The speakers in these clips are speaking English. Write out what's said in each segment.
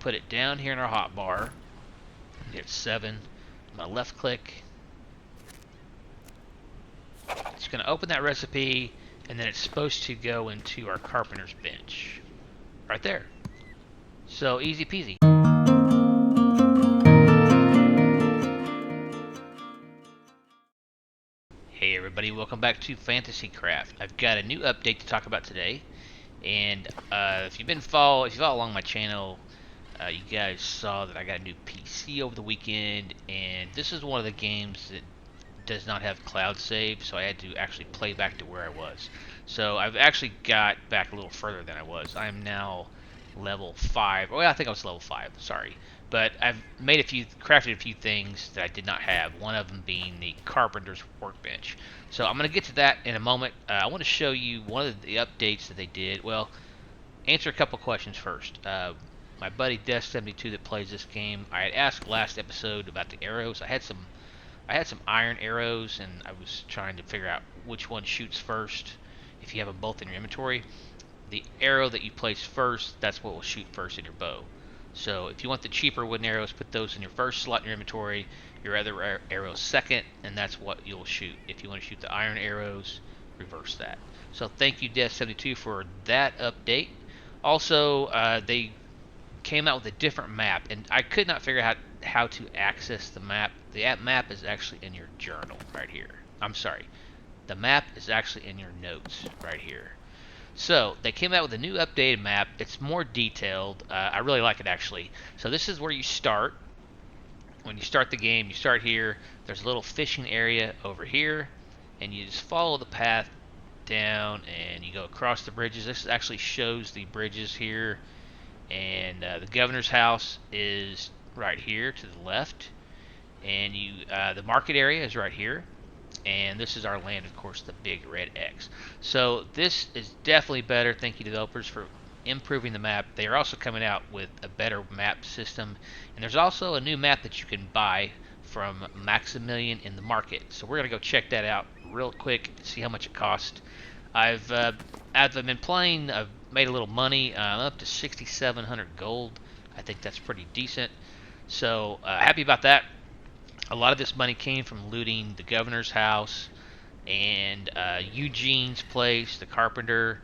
put it down here in our hotbar. Hit 7. I'm going to left click. It's going to open that recipe, and then it's supposed to go into our carpenter's bench. Right there. So easy peasy. Hey everybody, welcome back to Fantasycraft. I've got a new update to talk about today, and if you follow along my channel, you guys saw that I got a new PC over the weekend, and this is one of the games that does not have cloud save, so I had to actually play back to where I was. So I've actually got back a little further than I was. I am now level 5. Well, I think I was level 5, sorry. But I've crafted a few things that I did not have, one of them being the carpenter's workbench. So I'm going to get to that in a moment. I want to show you one of the updates that they did. Well, answer a couple questions first. My buddy Death72 that plays this game, I had asked last episode about the arrows. I had some iron arrows, and I was trying to figure out which one shoots first if you have them both in your inventory. The arrow that you place first, that's what will shoot first in your bow. So if you want the cheaper wooden arrows, put those in your first slot in your inventory, your other arrows second, and that's what you'll shoot. If you want to shoot the iron arrows, reverse that. So thank you Death72 for that update. Also, they came out with a different map, and I could not figure out how to access the map. The map is actually in your journal right here. I'm sorry. The map is actually in your notes right here. So they came out with a new updated map. It's more detailed. I really like it actually. So this is where you start. When you start the game, you start here. There's a little fishing area over here, and you just follow the path down, and you go across the bridges. This actually shows the bridges here, and the governor's house is right here to the left, and the market area is right here. And this is our land, of course, the big red X. So this is definitely better. Thank you developers for improving the map. They are also coming out with a better map system. And there's also a new map that you can buy from Maximilian in the market. So we're going to go check that out real quick, see how much it costs. As I've been playing, I've made a little money. I'm up to 6,700 gold. I think that's pretty decent. So happy about that. A lot of this money came from looting the governor's house and Eugene's place, the carpenter.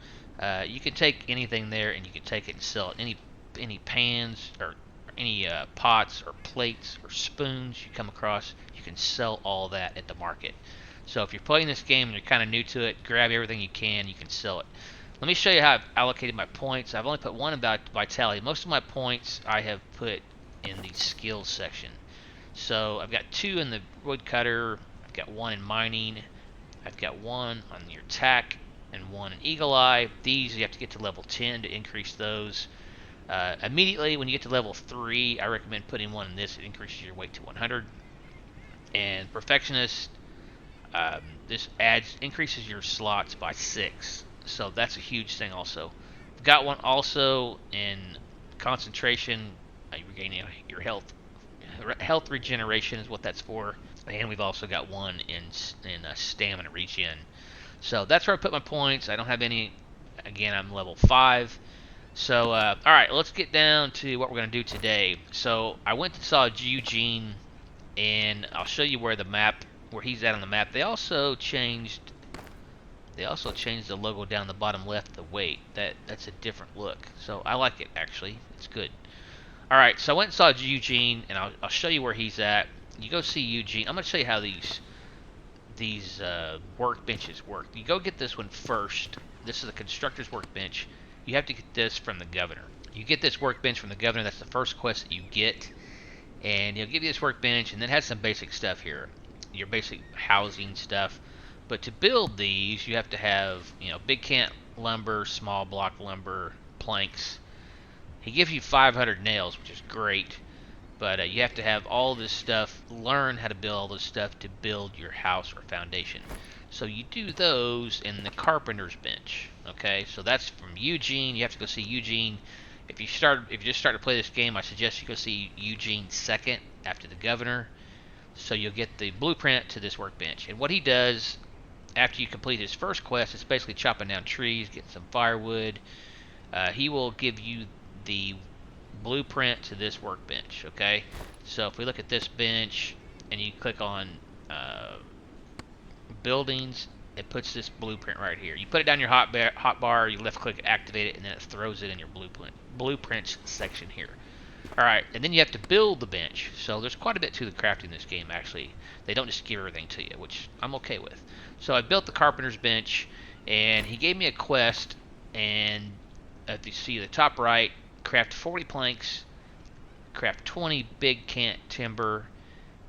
You can take anything there, and you can take it and sell it. Any pans or any pots or plates or spoons you come across, you can sell all that at the market. So if you're playing this game and you're kind of new to it, grab everything you can sell it. Let me show you how I've allocated my points. I've only put one about vitality. Most of my points I have put in the skills section. So I've got 2 in the woodcutter, I've got 1 in mining, I've got 1 on your attack, and 1 in eagle eye. These you have to get to level 10 to increase those. Immediately when you get to level 3, I recommend putting 1 in this. It increases your weight to 100. And perfectionist, this increases your slots by 6. So that's a huge thing also. I've got 1 also in concentration. You're regaining your health. Health regeneration is what that's for, and we've also got 1 in stamina regen. So that's where I put my points. I don't have any. Again, I'm level 5. So all right, let's get down to what we're going to do today. So I went and saw Eugene, and I'll show you where he's at on the map. They also changed the logo down the bottom left, the weight. That's a different look. So I like it actually. It's good. Alright, so I went and saw Eugene, and I'll show you where he's at. You go see Eugene. I'm going to show you how these workbenches work. You go get this one first. This is a constructor's workbench. You have to get this from the governor. You get this workbench from the governor. That's the first quest that you get. And he'll give you this workbench, and then it has some basic stuff here. Your basic housing stuff. But to build these, you have to have big cant lumber, small block lumber, planks. He gives you 500 nails, which is great, but you have to have all this stuff, learn how to build all this stuff to build your house or foundation. So you do those in the carpenter's bench, okay? So that's from Eugene. You have to go see Eugene. If you just start to play this game, I suggest you go see Eugene second after the governor, so you'll get the blueprint to this workbench. And what he does after you complete his first quest is basically chopping down trees, getting some firewood. He will give you the blueprint to this workbench. Okay, so if we look at this bench and you click on buildings, it puts this blueprint right here. You put it down your hotbar, you left click, activate it, and then it throws it in your blueprints section here. Alright, and then you have to build the bench. So there's quite a bit to the crafting in this game, actually. They don't just give everything to you, which I'm okay with. So I built the carpenter's bench, and he gave me a quest, and if you see the top right, craft 40 planks, craft 20 big cant timber,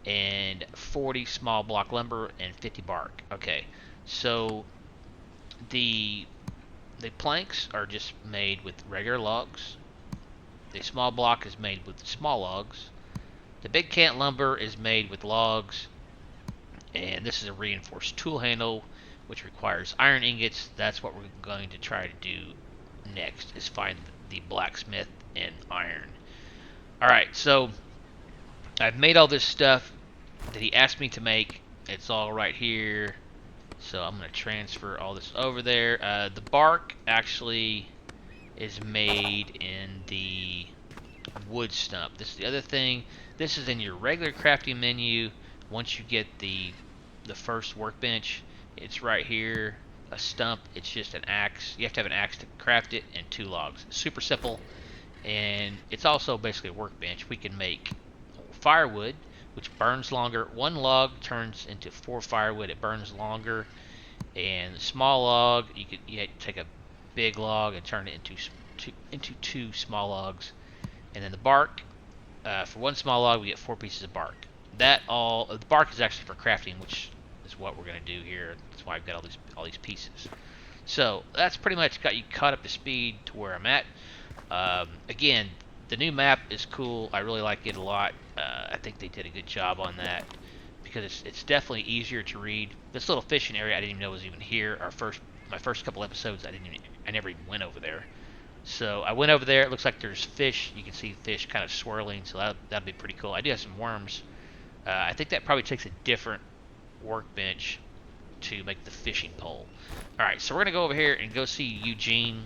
and 40 small block lumber, and 50 bark. Okay, so the planks are just made with regular logs. The small block is made with small logs. The big cant lumber is made with logs. And this is a reinforced tool handle, which requires iron ingots. That's what we're going to try to do next, is find the blacksmith and iron. Alright, so I've made all this stuff that he asked me to make. It's all right here. So I'm going to transfer all this over there. The bark actually is made in the wood stump. This is the other thing. This is in your regular crafting menu. Once you get the first workbench, it's right here. A stump. It's just an axe. You have to have an axe to craft it, and 2 logs. Super simple. And it's also basically a workbench. We can make firewood, which burns longer. 1 log turns into 4 firewood. It burns longer. And small log, you take a big log and turn it into 2 small logs. And then the bark, for 1 small log we get 4 pieces of bark. The bark is actually for crafting, which is what we're going to do here. That's why I've got all these pieces. So that's pretty much got you caught up to speed to where I'm at. Again, the new map is cool. I really like it a lot. I think they did a good job on that, because it's definitely easier to read. This little fishing area I didn't even know was even here. My first couple episodes, I never even went over there. So I went over there. It looks like there's fish. You can see fish kind of swirling, so that'd be pretty cool. I do have some worms. I think that probably takes a different workbench to make the fishing pole. Alright, so we're going to go over here and go see Eugene.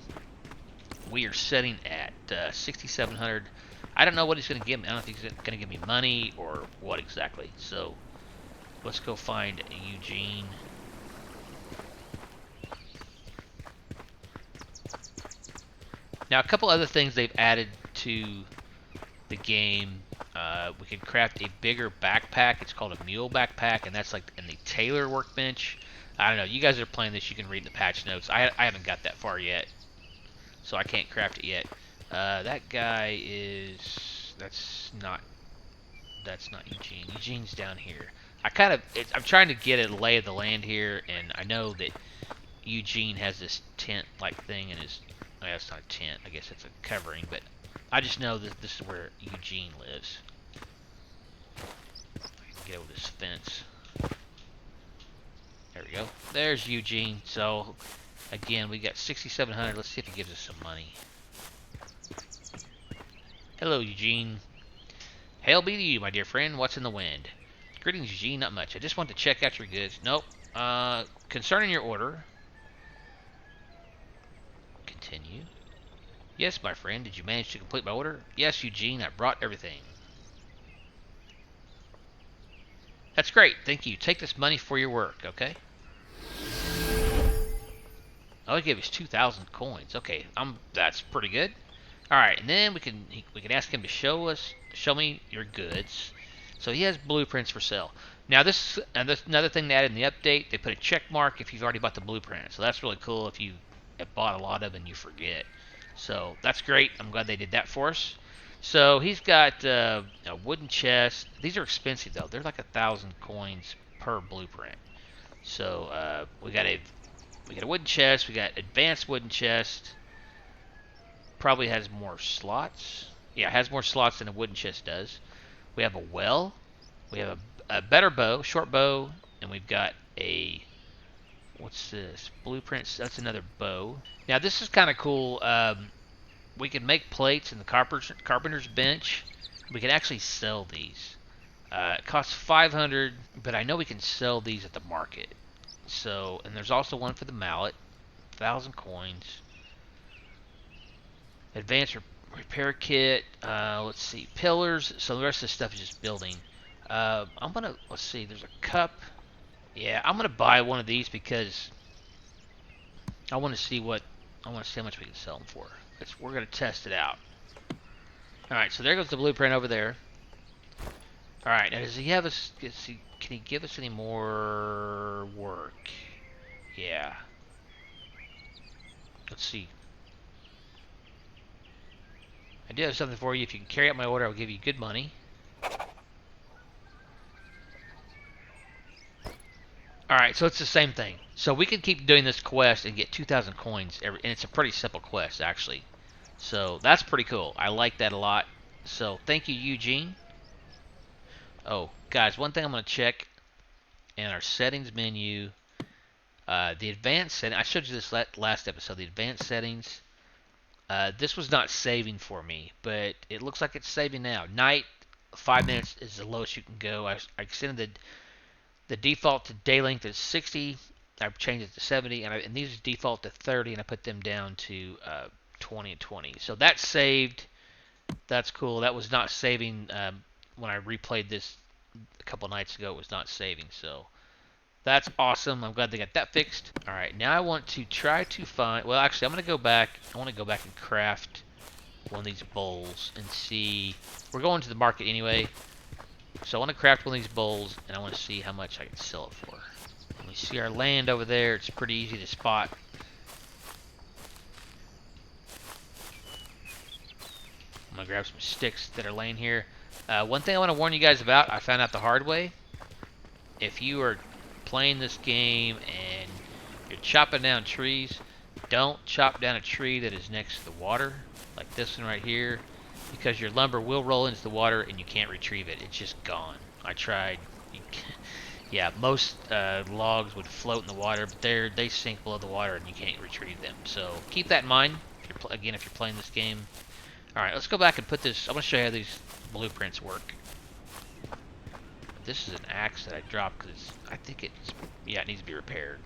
We are setting at 6,700. I don't know what he's going to give me. I don't know if he's going to give me money or what exactly. So let's go find Eugene. Now, a couple other things they've added to the game. We can craft a bigger backpack. It's called a mule backpack, and that's like in the tailor workbench. I don't know. You guys are playing this. You can read the patch notes. I haven't got that far yet, so I can't craft it yet. That guy is... That's not Eugene. Eugene's down here. I'm trying to get a lay of the land here, and I know that Eugene has this tent-like thing in his... Oh, that's not a tent. I guess it's a covering, but I just know that this is where Eugene lives. I can get over this fence. There we go. There's Eugene. So, again, we got 6,700. Let's see if he gives us some money. Hello, Eugene. Hail be to you, my dear friend. What's in the wind? Greetings, Eugene. Not much. I just want to check out your goods. Nope. Concerning your order... Continue. Yes, my friend. Did you manage to complete my order? Yes, Eugene. I brought everything. That's great. Thank you. Take this money for your work, okay? Oh, he gave us 2,000 coins. Okay, that's pretty good. All right, and then we can ask him to show me your goods. So he has blueprints for sale. Now this another thing they added in the update. They put a check mark if you've already bought the blueprint. So that's really cool if you have bought a lot of them and you forget. So that's great. I'm glad they did that for us. So he's got a wooden chest. These are expensive though. They're like 1,000 coins per blueprint. So we got a wooden chest. We got advanced wooden chest. Probably has more slots. Yeah, it has more slots than a wooden chest does. We have a well. We have a better bow, short bow, and we've got a... What's this? Blueprints. That's another bow. Now this is kind of cool. We can make plates in the carpenter's bench. We can actually sell these. It costs 500, but I know we can sell these at the market. So, and there's also one for the mallet, 1,000 coins. Advanced Repair kit. Let's see. Pillars. So the rest of the stuff is just building. I'm gonna, let's see. There's a cup. Yeah, I'm gonna buy one of these because I want to see what, I want to see how much we can sell them for. We're gonna test it out. All right. So there goes the blueprint over there. All right. Now does he have us? Can he give us any more work? Yeah. Let's see. I do have something for you. If you can carry out my order, I'll give you good money. Alright, so it's the same thing. So we can keep doing this quest and get 2,000 coins, and it's a pretty simple quest, actually. So that's pretty cool. I like that a lot. So thank you, Eugene. Oh, guys, one thing I'm going to check in our settings menu, the advanced setting. I showed you this last episode, the advanced settings. This was not saving for me, but it looks like it's saving now. Night, 5 minutes is the lowest you can go. I extended the default to day length is 60. I've changed it to 70, and these default to 30, and I put them down to 20 and 20. So that's saved. That's cool. That was not saving when I replayed this a couple nights ago. It was not saving. So that's awesome. I'm glad they got that fixed. All right, now I want to try to find. Well, actually, I'm going to go back. I want to go back and craft one of these bowls and see. We're going to the market anyway. So I want to craft one of these bowls, and I want to see how much I can sell it for. We see our land over there. It's pretty easy to spot. I'm going to grab some sticks that are laying here. One thing I want to warn you guys about, I found out the hard way. If you are playing this game and you're chopping down trees, don't chop down a tree that is next to the water, like this one right here, because your lumber will roll into the water and you can't retrieve it. It's just gone. I tried. Yeah, most logs would float in the water, but they sink below the water and you can't retrieve them. So keep that in mind. If you're playing this game. All right, let's go back and put this. I want to show you how these blueprints work. This is an axe that I dropped because I think it needs to be repaired.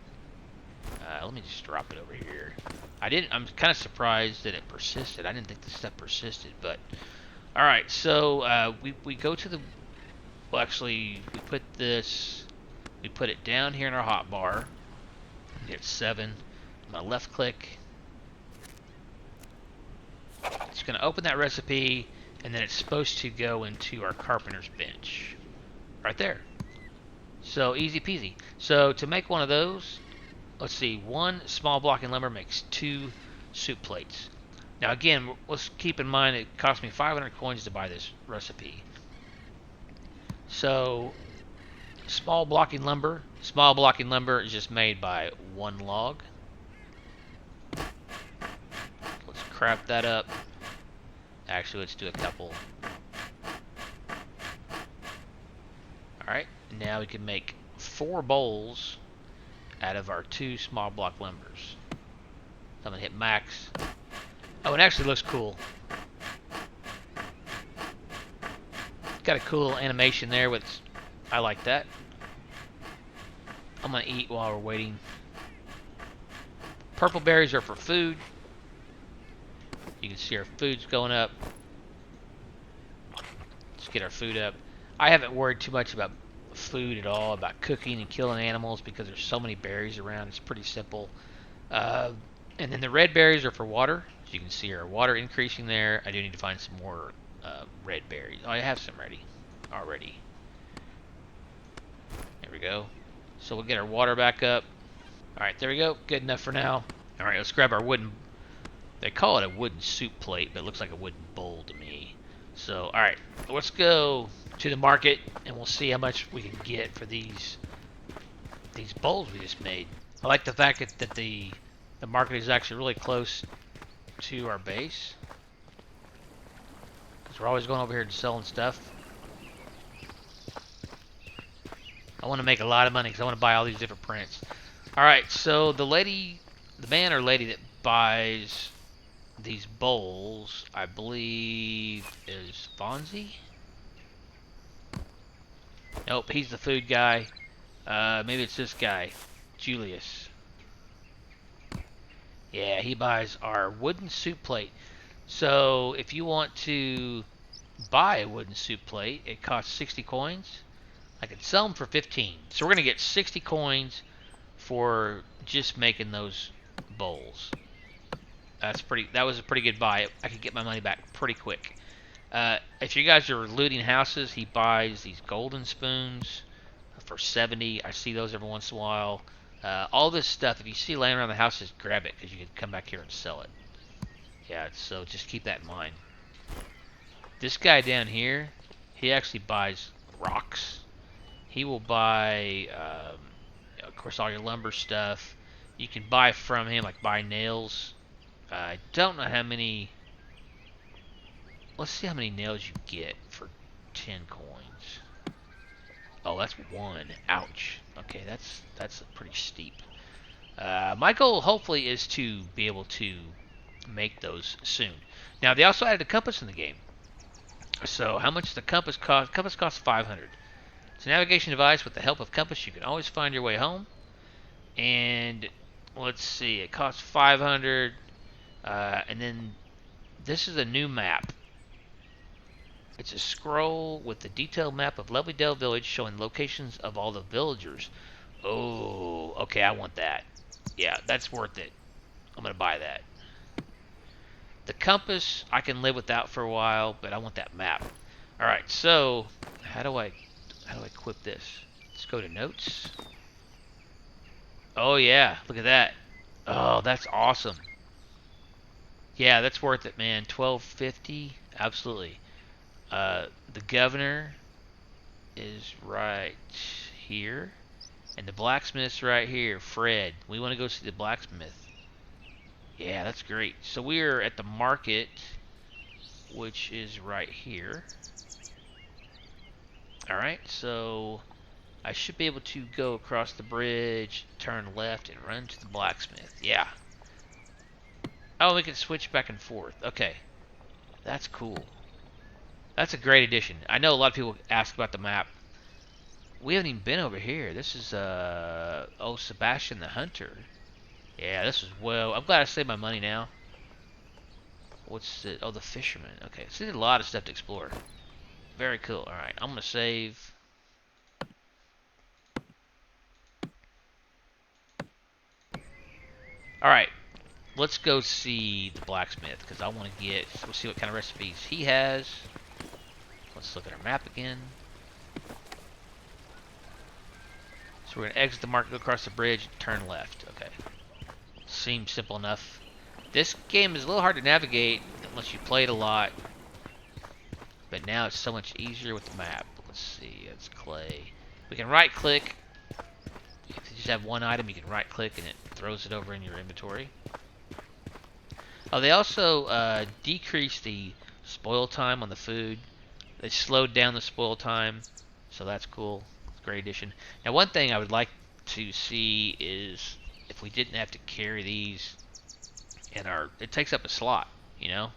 Let me just drop it over here. I'm kind of surprised that it persisted. I didn't think this stuff persisted, but all right. So we go to the. Well, actually, we put this. We put it down here in our hotbar. Hit 7. I'm gonna left click. It's gonna open that recipe, and then it's supposed to go into our carpenter's bench, right there. So easy peasy. So to make one of those. Let's see, 1 small block in lumber makes 2 soup plates. Now again, let's keep in mind it cost me 500 coins to buy this recipe. So, small blocking lumber is just made by 1 log. Let's craft that up. Actually, let's do a couple. Alright, now we can make 4 bowls out of our 2 small block lumbers. So I'm gonna hit max. Oh, it actually looks cool. Got a cool animation there with. I like that. I'm gonna eat while we're waiting. Purple berries are for food. You can see our food's going up. Let's get our food up. I haven't worried too much about food at all, about cooking and killing animals, because there's so many berries around. It's pretty simple. And then the red berries are for water. As you can see our water increasing there. I do need to find some more red berries. Oh, I have some ready already. There we go. So we'll get our water back up. Alright, there we go. Good enough for now. Alright, let's grab our wooden. They call it a wooden soup plate, but it looks like a wooden bowl to me. So, alright, let's go to the market and we'll see how much we can get for these bowls we just made. I like the fact that the market is actually really close to our base, because we're always going over here and selling stuff. I want to make a lot of money because I want to buy all these different prints. Alright, so the man or lady that buys these bowls, I believe, is Fonzie? Nope, he's the food guy. Maybe it's this guy, Julius. Yeah, he buys our wooden soup plate. So if you want to buy a wooden soup plate, it costs 60 coins. I could sell them for 15. So we're going to get 60 coins for just making those bowls. That was a pretty good buy. I could get my money back pretty quick. If you guys are looting houses, he buys these golden spoons for 70. I see those every once in a while. All this stuff, if you see laying around the house, just grab it because you can come back here and sell it. Yeah, so just keep that in mind. This guy down here, he actually buys rocks. He will buy, of course, all your lumber stuff. You can buy from him, like buy nails. I don't know how many. Let's see how many nails you get for 10 coins. Oh, that's one. Ouch. Okay, that's pretty steep. My goal, hopefully, is to be able to make those soon. Now, they also added a compass in the game. So, how much does the compass cost? Compass costs 500. It's a navigation device. With the help of compass, you can always find your way home. And let's see, it costs 500. And then this is a new map. It's a scroll with a detailed map of Lovelydale Village showing locations of all the villagers. Oh, okay, I want that. Yeah, that's worth it. I'm gonna buy that. The compass I can live without for a while, but I want that map. All right, so how do I equip this? Let's go to notes. Oh yeah, look at that. Oh, that's awesome. Yeah, that's worth it, man. 1250, absolutely. The governor is right here, and the blacksmith's right here. Fred, we want to go see the blacksmith. Yeah, that's great. So we're at the market, which is right here. Alright, so I should be able to go across the bridge, turn left, and run to the blacksmith. Yeah. Oh, we can switch back and forth. Okay. That's cool. That's a great addition. I know a lot of people ask about the map. We haven't even been over here. This is, oh, Sebastian the Hunter. Yeah, this is well. I'm glad I saved my money now. What's it? Oh, the fisherman. Okay, so there's a lot of stuff to explore. Very cool. Alright, I'm going to save. Alright, let's go see the blacksmith, because I want to get, we'll see what kind of recipes he has. Let's look at our map again. So we're going to exit the market, go across the bridge, and turn left. Okay. Seems simple enough. This game is a little hard to navigate unless you play it a lot. But now it's so much easier with the map. Let's see, it's clay. We can right click. If you just have one item, you can right click and it throws it over in your inventory. Oh, they also decreased the spoil time on the food. They slowed down the spoil time, so that's cool. It's a great addition. Now, one thing I would like to see is if we didn't have to carry these in it takes up a slot, you know?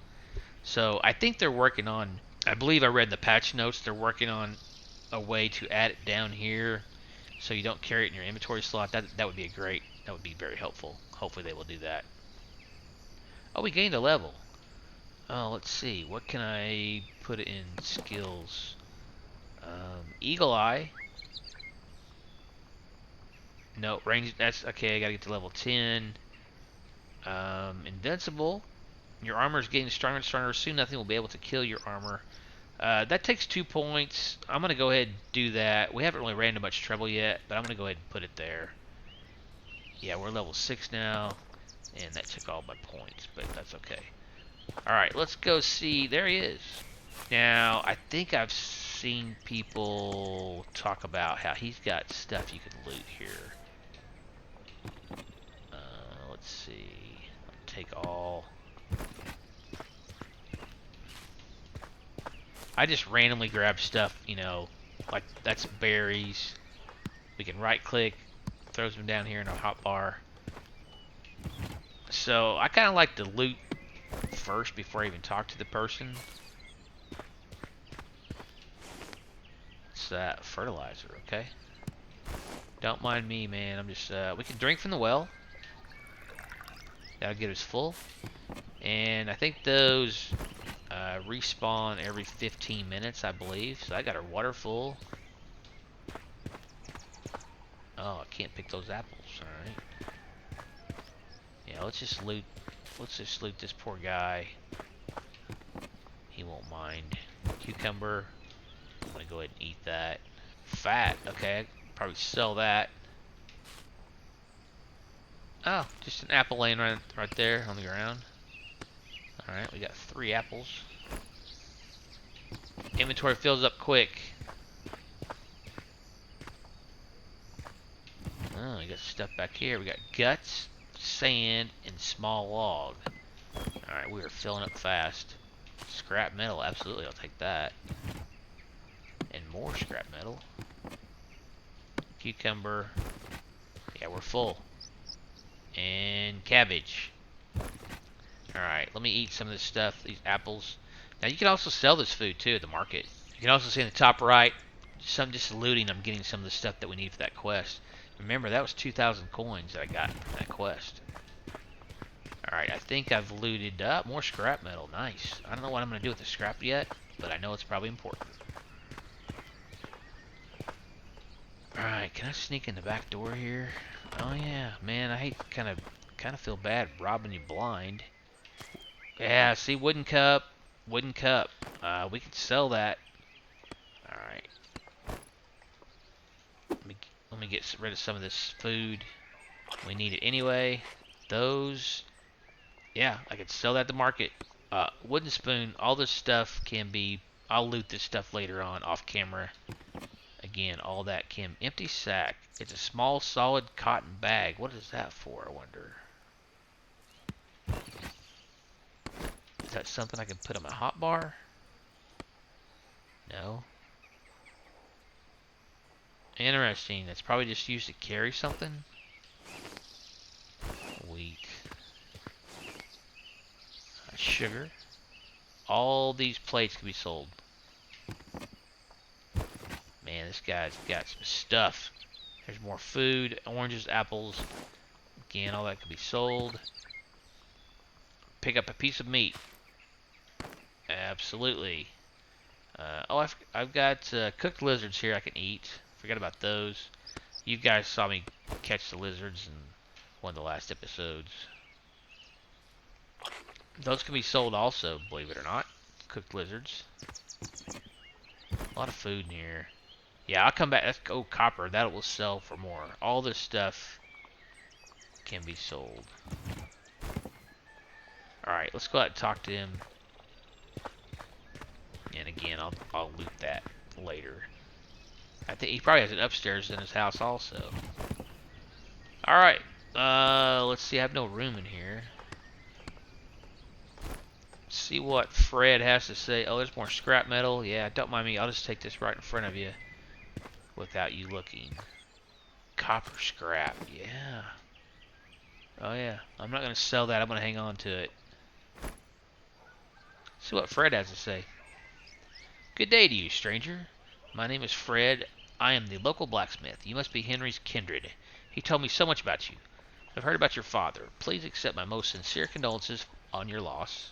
So I think they're working on, I believe I read in the patch notes, they're working on a way to add it down here so you don't carry it in your inventory slot. That would be that would be very helpful. Hopefully they will do that. Oh, we gained a level. Oh, let's see. What can I put in skills? Eagle Eye. No, range. That's okay. I gotta get to level 10. Invincible. Your armor is getting stronger and stronger. Soon nothing will be able to kill your armor. That takes 2 points. I'm gonna go ahead and do that. We haven't really ran into much trouble yet, but I'm gonna go ahead and put it there. Yeah, we're level 6 now, and that took all my points, but that's okay. Alright, let's go see. There he is. Now, I think I've seen people talk about how he's got stuff you can loot here. Let's see. I'll take all. I just randomly grab stuff, you know, like that's berries. We can right click, throws them down here in our hotbar. So I kind of like to loot first before I even talk to the person. It's that fertilizer, okay? Don't mind me, man. I'm just, we can drink from the well. That'll get us full. And I think those respawn every 15 minutes, I believe. So I got our water full. Oh, I can't pick those apples. Alright. Yeah, let's just loot this poor guy. He won't mind. Cucumber. I'm gonna go ahead and eat that. Fat. Okay, I could probably sell that. Oh, just an apple laying right there on the ground. Alright, we got 3 apples. Inventory fills up quick. Oh, we got stuff back here. We got guts, sand, and small log. Alright, we are filling up fast. Scrap metal, absolutely, I'll take that. And more scrap metal. Cucumber. Yeah, we're full. And cabbage. Alright, let me eat some of this stuff, these apples. Now, you can also sell this food, too, at the market. You can also see in the top right, just looting, I'm getting some of the stuff that we need for that quest. Remember, that was 2,000 coins that I got from that quest. Alright, I think I've looted up more scrap metal. Nice. I don't know what I'm going to do with the scrap yet, but I know it's probably important. Alright, can I sneak in the back door here? Oh yeah, man, I hate kind of feel bad robbing you blind. Yeah, see, wooden cup. We can sell that. Alright. Let me get rid of some of this food. We need it anyway. Those, yeah, I could sell that at the market. Wooden spoon, all this stuff can be, I'll loot this stuff later on off camera. Again, all that can, empty sack. It's a small solid cotton bag. What is that for, I wonder? Is that something I can put on my hot bar? No. Interesting. That's probably just used to carry something. Wheat. Sugar. All these plates can be sold. Man, this guy's got some stuff. There's more food, oranges, apples. Again, all that can be sold. Pick up a piece of meat. Absolutely. Oh, I've got cooked lizards here I can eat. Forgot about those. You guys saw me catch the lizards in one of the last episodes. Those can be sold also, believe it or not. Cooked lizards. A lot of food in here. Yeah, I'll come back. Let's go copper. That will sell for more. All this stuff can be sold. Alright, let's go out and talk to him. And again, I'll loot that later. I think he probably has it upstairs in his house also. Alright, let's see. I have no room in here. See what Fred has to say. Oh, there's more scrap metal. Yeah, don't mind me. I'll just take this right in front of you without you looking. Copper scrap. Yeah. Oh, yeah. I'm not going to sell that. I'm going to hang on to it. See what Fred has to say. Good day to you, stranger. My name is Fred. I am the local blacksmith. You must be Henry's kindred. He told me so much about you. I've heard about your father. Please accept my most sincere condolences on your loss.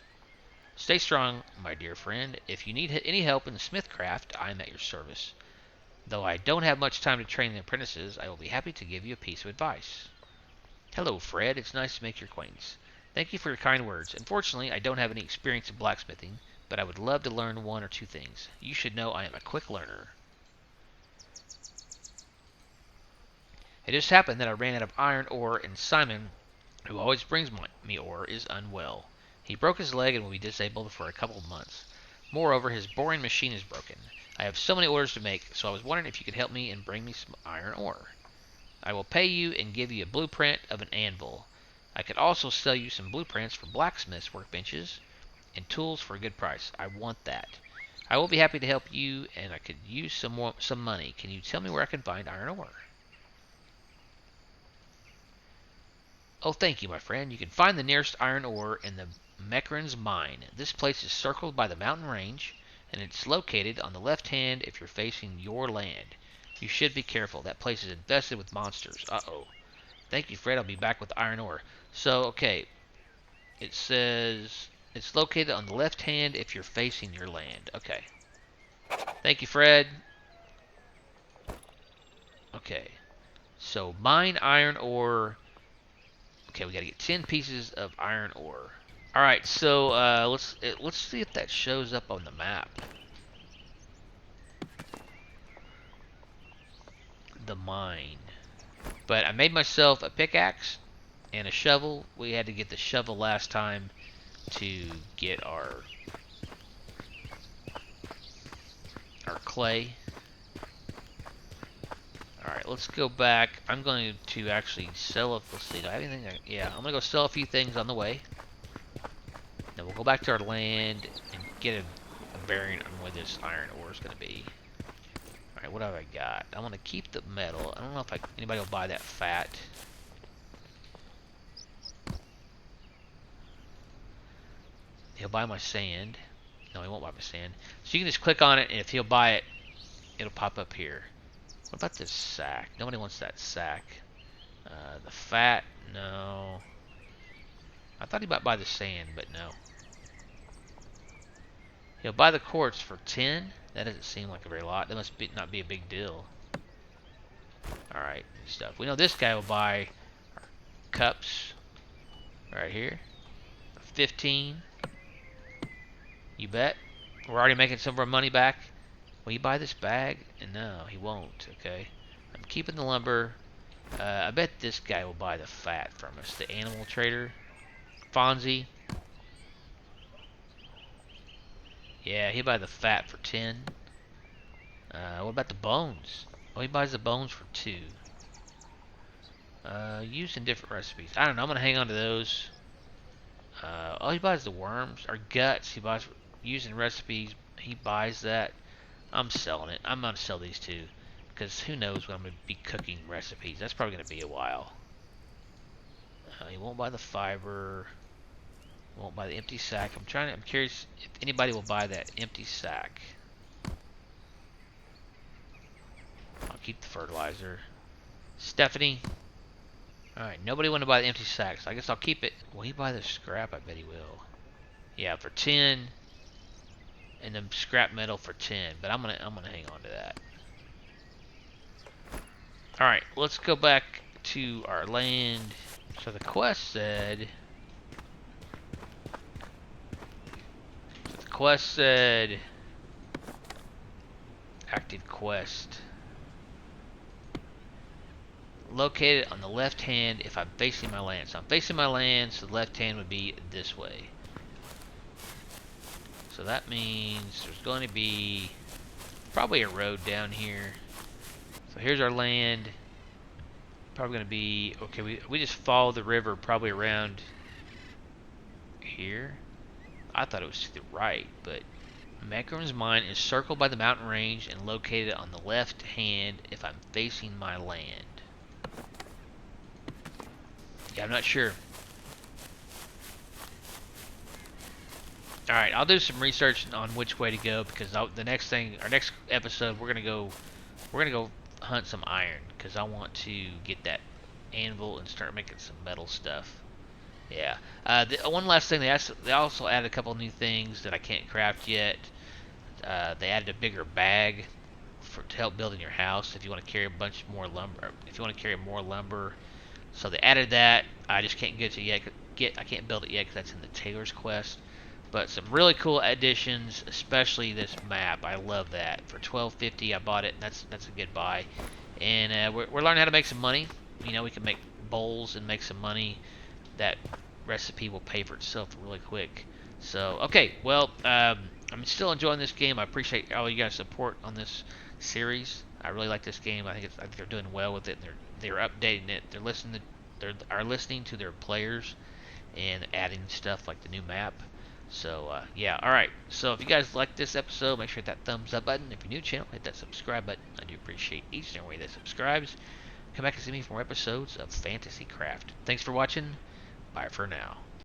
Stay strong, my dear friend. If you need any help in the smithcraft, I am at your service. Though I don't have much time to train the apprentices, I will be happy to give you a piece of advice. Hello, Fred. It's nice to make your acquaintance. Thank you for your kind words. Unfortunately, I don't have any experience in blacksmithing, but I would love to learn 1 or 2 things. You should know I am a quick learner. It just happened that I ran out of iron ore, and Simon, who always brings me ore, is unwell. He broke his leg and will be disabled for a couple of months. Moreover, his boring machine is broken. I have so many orders to make, so I was wondering if you could help me and bring me some iron ore. I will pay you and give you a blueprint of an anvil. I could also sell you some blueprints for blacksmiths' workbenches and tools for a good price. I want that. I will be happy to help you, and I could use some money. Can you tell me where I can find iron ore? Oh, thank you, my friend. You can find the nearest iron ore in the Mecran's mine. This place is circled by the mountain range, and it's located on the left hand if you're facing your land. You should be careful. That place is infested with monsters. Uh-oh. Thank you, Fred. I'll be back with iron ore. So, okay. It says it's located on the left hand if you're facing your land. Okay. Thank you, Fred. Okay. So mine iron ore. Okay, we gotta get 10 pieces of iron ore. All right, so let's see if that shows up on the map. The mine. But I made myself a pickaxe and a shovel. We had to get the shovel last time to get our clay. Alright, let's go back. I'm going to actually sell a... Let's see, do I have anything? Yeah, I'm going to go sell a few things on the way. Then we'll go back to our land and get a bearing on where this iron ore is going to be. Alright, what have I got? I want to keep the metal. I don't know if anybody will buy that fat. He'll buy my sand. No, he won't buy my sand. So you can just click on it, and if he'll buy it, it'll pop up here. What about this sack? Nobody wants that sack. The fat, no. I thought he might buy the sand, but no. He'll buy the quartz for 10. That doesn't seem like a very lot. That must not be a big deal. Alright, stuff. We know this guy will buy cups right here. 15. You bet. We're already making some of our money back. Will you buy this bag? No, he won't. Okay. I'm keeping the lumber. I bet this guy will buy the fat from us. The animal trader. Fonzie. Yeah, he'll buy the fat for 10. What about the bones? Oh, he buys the bones for 2. Used in different recipes. I don't know. I'm going to hang on to those. Oh, he buys the worms. Or guts. He buys used in recipes. He buys that. I'm selling it. I'm going to sell these two. Because who knows when I'm going to be cooking recipes. That's probably going to be a while. He won't buy the fiber. Won't buy the empty sack. I'm curious if anybody will buy that empty sack. I'll keep the fertilizer. Stephanie. Alright, nobody want to buy the empty sack, so I guess I'll keep it. Will he buy the scrap? I bet he will. Yeah, for 10. And then scrap metal for 10. But I'm gonna hang on to that. Alright, let's go back to our land. So the quest said... active quest. Located on the left hand if I'm facing my land. So I'm facing my land, so the left hand would be this way. So that means there's going to be probably a road down here. So here's our land. Probably going to be... Okay, we just follow the river probably around here. I thought it was to the right, but... Macron's mine is circled by the mountain range and located on the left hand if I'm facing my land. Yeah, I'm not sure. Alright, I'll do some research on which way to go because our next episode, we're gonna go hunt some iron because I want to get that anvil and start making some metal stuff. Yeah. One last thing, they also added a couple new things that I can't craft yet. They added a bigger bag to help building your house if you want to carry a bunch more lumber. If you want to carry more lumber, so they added that. I just can't get it yet. I can't build it yet because that's in the tailor's quest. But some really cool additions, especially this map. I love that. For $12.50, I bought it. And that's a good buy. And we're learning how to make some money. You know, we can make bowls and make some money. That recipe will pay for itself really quick. So, okay, well, I'm still enjoying this game. I appreciate all you guys' support on this series. I really like this game. I think they're doing well with it. They're updating it. They're listening to their players and adding stuff like the new map. So, yeah, alright. So, if you guys like this episode, make sure to hit that thumbs up button. If you're new to the channel, hit that subscribe button. I do appreciate each and every one that subscribes. Come back and see me for more episodes of Fantasycraft. Thanks for watching. Bye for now.